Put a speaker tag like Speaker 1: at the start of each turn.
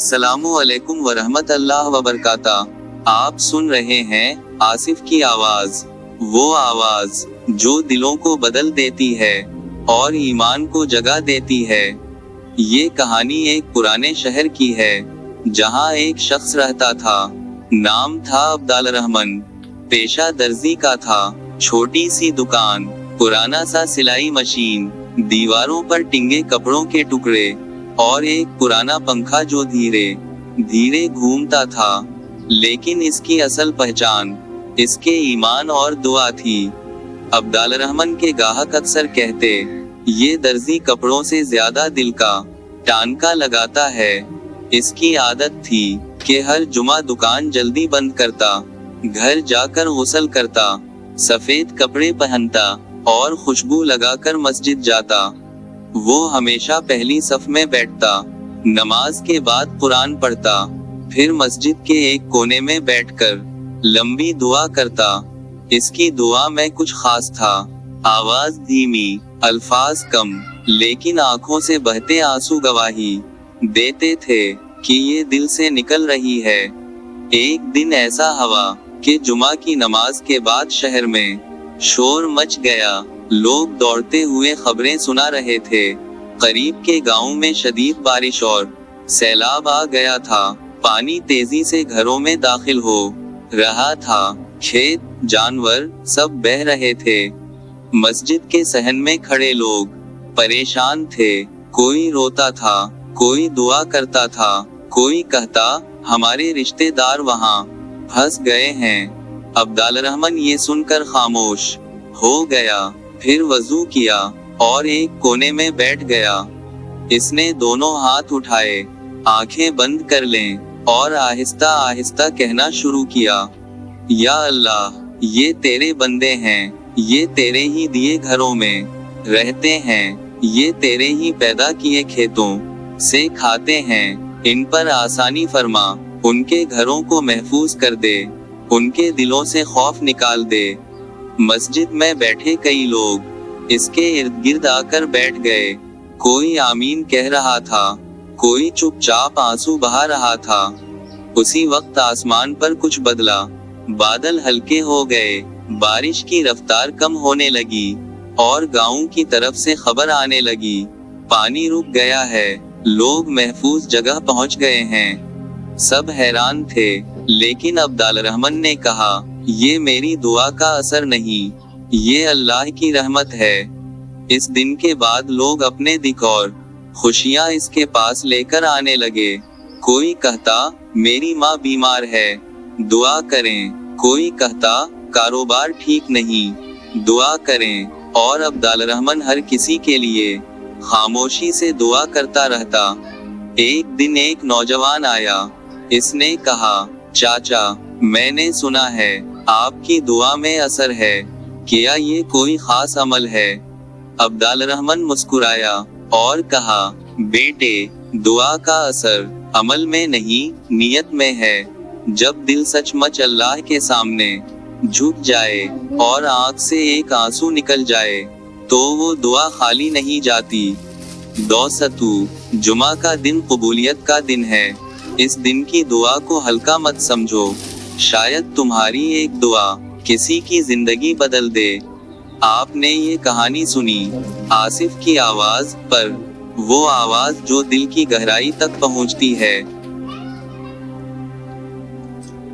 Speaker 1: अस्सलामुअलैकुम वरहमतुल्लाह वबरकातुहू। आप सुन रहे हैं आसिफ की आवाज, वो आवाज जो दिलों को बदल देती है और ईमान को जगा देती है। ये कहानी एक पुराने शहर की है जहां एक शख्स रहता था। नाम था अब्दाल रहमान। पेशा दर्जी का था। छोटी सी दुकान, पुराना सा सिलाई मशीन, दीवारों पर टिंगे कपड़ों के टुकड़े और एक पुराना पंखा जो धीरे धीरे घूमता था। लेकिन इसकी असल पहचान इसके ईमान और दुआ थी। अब्दाल रहमान के ग्राहक अक्सर कहते, ये दर्जी कपड़ों से ज्यादा दिल का टांका लगाता है। इसकी आदत थी कि हर जुमा दुकान जल्दी बंद करता, घर जाकर गुस्ल करता, सफेद कपड़े पहनता और खुशबू लगाकर मस्जिद जाता। वो हमेशा पहली सफ में बैठता, नमाज के बाद कुरान पढ़ता, फिर मस्जिद के एक कोने में बैठकर लंबी दुआ करता। इसकी दुआ में कुछ खास था। आवाज धीमी, अल्फाज कम, लेकिन आंखों से बहते आंसू गवाही देते थे कि ये दिल से निकल रही है। एक दिन ऐसा हुआ कि जुमा की नमाज के बाद शहर में शोर मच गया। लोग दौड़ते हुए खबरें सुना रहे थे। करीब के गांव में शदीद बारिश और सैलाब आ गया था। पानी तेजी से घरों में दाखिल हो रहा था। खेत, जानवर सब बह रहे थे। मस्जिद के सहन में खड़े लोग परेशान थे। कोई रोता था, कोई दुआ करता था, कोई कहता, हमारे रिश्तेदार वहां फंस गए हैं। अब्दाल रहमान ये सुनकर खामोश हो गया। फिर वजू किया और एक कोने में बैठ गया। इसने दोनों हाथ उठाए, आंखें बंद कर लें और आहिस्ता आहिस्ता कहना शुरू किया, या अल्लाह, ये तेरे बंदे हैं, ये तेरे ही दिए घरों में रहते हैं, ये तेरे ही पैदा किए खेतों से खाते हैं। इन पर आसानी फरमा, उनके घरों को महफूज कर दे, उनके दिलों से खौफ निकाल दे। मस्जिद में बैठे कई लोग इसके इर्द गिर्द आकर बैठ गए। कोई आमीन कह रहा था, कोई चुपचाप आंसू बहा रहा था। उसी वक्त आसमान पर कुछ बदला। बादल हल्के हो गए, बारिश की रफ्तार कम होने लगी और गांव की तरफ से खबर आने लगी, पानी रुक गया है, लोग महफूज जगह पहुंच गए हैं। सब हैरान थे, लेकिन अब्दाल रहमान ने कहा, ये मेरी दुआ का असर नहीं, ये अल्लाह की रहमत है। इस दिन के बाद लोग अपने दिख और खुशियां इसके पास लेकर आने लगे। कोई कहता, मेरी माँ बीमार है, दुआ करें। कोई कहता, कारोबार ठीक नहीं, दुआ करें। और अब्दाल रहमान हर किसी के लिए खामोशी से दुआ करता रहता। एक दिन एक नौजवान आया। इसने कहा, चाचा, मैंने सुना है आपकी दुआ में असर है, क्या ये कोई खास अमल है? अब्दाल रहमान मुस्कुराया और कहा, बेटे, दुआ का असर अमल में नहीं, नियत में है। जब दिल सचमुच अल्लाह के सामने झुक जाए और आंख से एक आंसू निकल जाए, तो वो दुआ खाली नहीं जाती। दौसतू, जुमा का दिन कबूलियत का दिन है। इस दिन की दुआ को हल्का मत समझो। शायद तुम्हारी एक दुआ किसी की जिंदगी बदल दे। आपने ये कहानी सुनी आसिफ की आवाज पर, वो आवाज जो दिल की गहराई तक पहुंचती है।